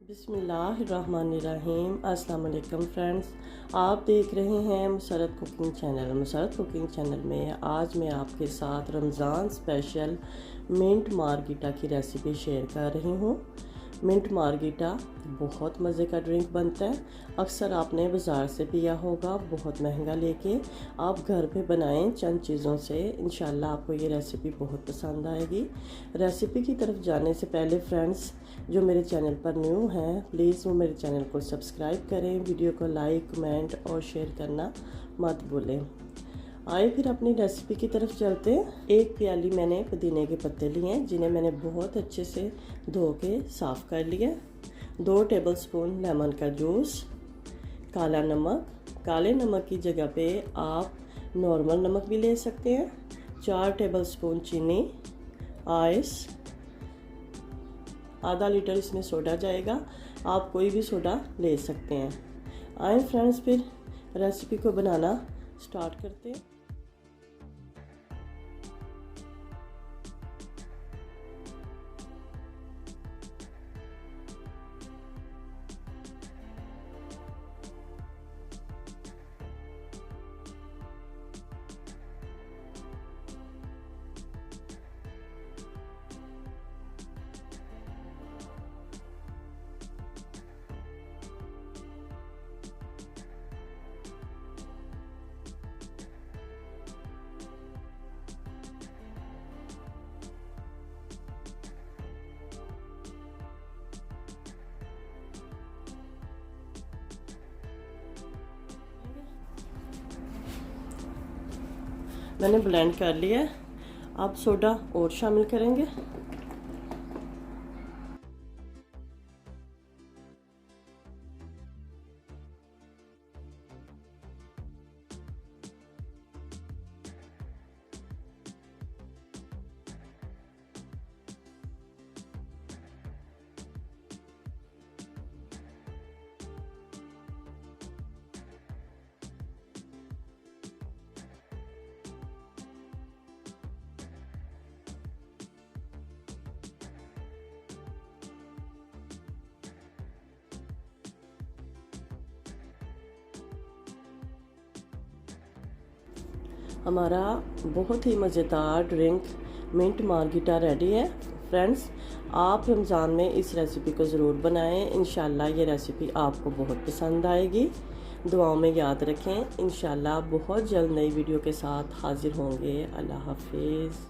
बिस्मिल्लाहिर्रहमानिर्रहीम। अस्सलाम वालेकुम फ्रेंड्स, आप देख रहे हैं Musarrat cooking channel. Musarrat cooking channel में आज मैं आपके साथ रमज़ान स्पेशल मिंट मार्गिटा की रेसिपी शेयर कर रही हूँ। मिंट मार्गिटा बहुत मज़े का ड्रिंक बनता है। अक्सर आपने बाज़ार से पिया होगा, बहुत महंगा लेके। आप घर पे बनाएं चंद चीज़ों से, इंशाल्लाह आपको ये रेसिपी बहुत पसंद आएगी। रेसिपी की तरफ जाने से पहले फ्रेंड्स, जो मेरे चैनल पर न्यू हैं, प्लीज़ वो मेरे चैनल को सब्सक्राइब करें, वीडियो को लाइक, कमेंट और शेयर करना मत भूलें। आए फिर अपनी रेसिपी की तरफ चलते हैं। एक प्याली मैंने पुदीने के पत्ते लिए हैं, जिन्हें मैंने बहुत अच्छे से धो के साफ़ कर लिया। 2 टेबलस्पून लेमन का जूस, काला नमक, काले नमक की जगह पे आप नॉर्मल नमक भी ले सकते हैं। 4 टेबलस्पून चीनी, आइस, आधा लीटर इसमें सोडा जाएगा, आप कोई भी सोडा ले सकते हैं। आए फ्रेंड्स, फिर रेसिपी को बनाना स्टार्ट करते हैं। मैंने ब्लेंड कर लिया है, अब सोडा और शामिल करेंगे। हमारा बहुत ही मज़ेदार ड्रिंक मिंट मार्गिटा रेडी है। फ्रेंड्स, आप रमज़ान में इस रेसिपी को ज़रूर बनाएं। इंशाल्लाह ये रेसिपी आपको बहुत पसंद आएगी। दुआओं में याद रखें। इंशाल्लाह बहुत जल्द नई वीडियो के साथ हाज़िर होंगे। अल्लाह हाफिज़।